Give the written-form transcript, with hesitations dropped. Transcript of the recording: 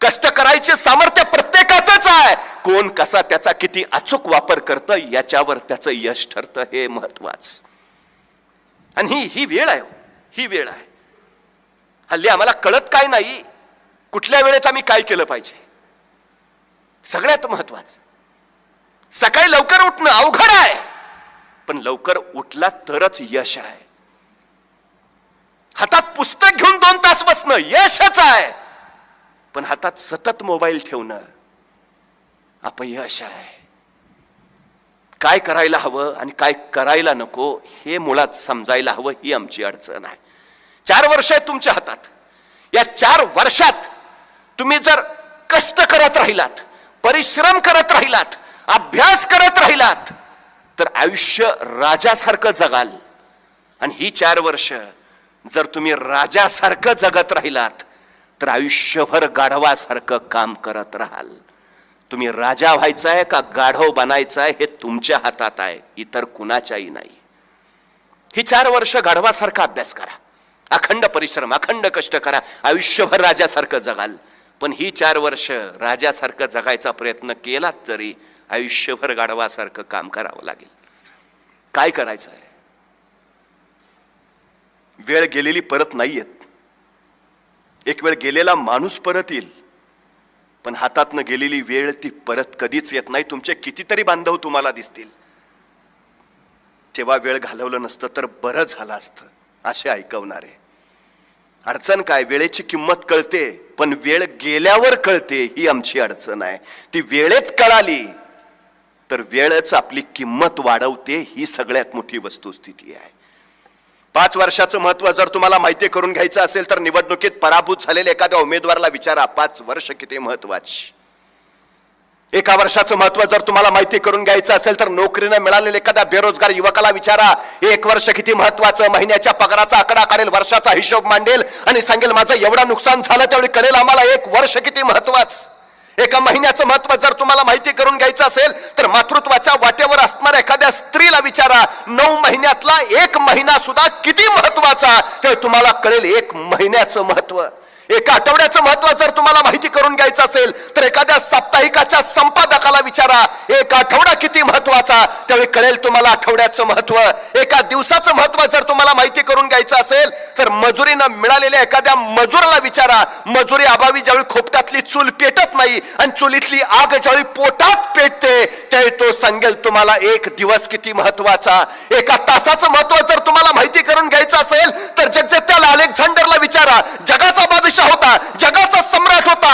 कष्ट करायचे सामर्थ्य प्रत्येकातच आहे, कोण कसा त्याचा किती अचूक वापर करतं याच्यावर त्याचं यश ठरतं, हे महत्वाचं. आणि ही वेळ आहे, ही वेळ आहे. हल्ली आम्हाला कळत काय नाही, कुठल्या वेळेत आम्ही काय केलं पाहिजे. सगळ्यात महत्वाचं सकाळी लवकर उठणं अवघड आहे, पण लवकर उठला तरच यश आहे. हातात पुस्तक घेऊन 2 तास बसणं यशच आहे, पण हातात सतत मोबाईल ठेवणं अपयश आहे. काय करायला हवं आणि काय करायला नको हे मुळात समजायला हवं, ही आमची अडचण आहे. 4 वर्ष आहेत तुमच्या हातात. या 4 वर्षात तुम्ही जर कष्ट करत राहिलात, परिश्रम करत राहिलात, अभ्यास करत राहिलात, तर आयुष्य राजासारखं जगाल. आणि ही 4 वर्ष जर तुम्ही राजासारखं जगत राहिलात तर आयुष्यभर गाढवासारखं काम करत राहाल. तुम्ही राजा व्हायचा आहे का गाढव बनायचा आहे हे तुमच्या हातात आहे, इतर कुणाच्याही नाही. ही 4 वर्ष गाढवासारखा अभ्यास करा, अखंड परिश्रम, अखंड कष्ट करा, आयुष्यभर राजासारखं जगाल. पण ही 4 वर्ष राजासारखं जगायचा प्रयत्न केलात तरी आयुष्यभर गाढवासारखं काम करावं लागेल. काय करायचं आहे? वेळ गेलेली परत नाही येत. एक वेळ गेलेला माणूस परत येईल, पण हातातनं गेलेली वेळ ती परत कधीच येत नाही. तुमचे कितीतरी बांधव तुम्हाला दिसतील, तेव्हा वेळ घालवलं नसतं तर बरं झालं असतं असे ऐकवणारे. अडचण काय? वेळेची किंमत कळते, पण वेळ गेल्यावर कळते, ही आमची अडचण आहे. ती वेळेत कळाली तर वेळच आपली किंमत वाढवते, ही सगळ्यात मोठी वस्तुस्थिती आहे. 5 वर्षाचं महत्व जर तुम्हाला माहिती करून घ्यायचं असेल तर निवडणुकीत पराभूत झालेल्या एखाद्या उमेदवाराला विचारा, 5 वर्ष किती महत्वाची. 1 वर्षाचं महत्व जर तुम्हाला माहिती करून घ्यायचं असेल तर नोकरीने मिळालेल्या एखाद्या बेरोजगार युवकाला विचारा, 1 वर्ष किती महत्वाचं. महिन्याच्या पगाराचा आकडा काढेल, वर्षाचा हिशोब मांडेल आणि सांगेल माझं एवढं नुकसान झालं, त्यावेळी कळेल आम्हाला 1 वर्ष किती महत्वाचं. 1 महिन्याचं महत्व जर तुम्हाला माहिती करून घ्यायचं असेल तर मातृत्वाच्या वाटेवर असणाऱ्या एखाद्या स्त्रीला विचारा, 9 महिन्यातला 1 महिना सुद्धा किती महत्वाचा, ते तुम्हाला कळेल 1 महिन्याचं महत्व. 1 आठवड्याचं महत्व जर तुम्हाला माहिती करून घ्यायचं असेल तर एखाद्या साप्ताहिकाच्या संपादकाला विचारा, 1 आठवडा किती महत्वाचा, त्यावेळी कळेल तुम्हाला आठवड्याचं महत्व. 1 दिवसाचं महत्व जर तुम्हाला माहिती करून घ्यायचं असेल तर मजुरीनं मिळालेल्या एखाद्या मजुराला विचारा, मजुरी अभावी ज्यावेळी खोपट्यातली चूल पेटत नाही आणि चुलीतली आग ज्यावेळी पोटात पेटते त्यावेळी तो सांगेल तुम्हाला 1 दिवस किती महत्वाचा. 1 तासाचं महत्व जर तुम्हाला माहिती करून घ्यायचं असेल तर जगत्याला अलेक्झांडरला विचारा, जगाचा बादशाह होता, जगाचा सम्राट होता,